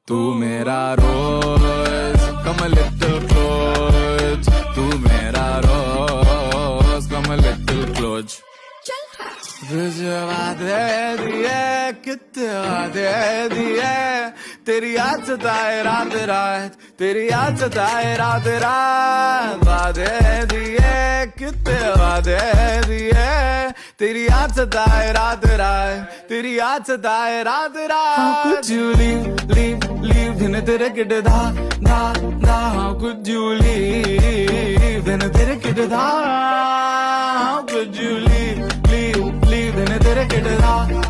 तू मेरा रोज come a little close, तू मेरा रोज come a little close. तुझ वादे दिए कितने वादे दिए, तेरी याद सताए रात रात, तेरी याद सताए रात रात. वादे दिए कितने वादे दिए, तेरी याद सताए रात रात, तेरी याद सताए रात रात. How could you leave बिन तेरे किड धा धा धा. How could you leave बिन तेरे किड धा. How could you leave बिन तेरे किड धा.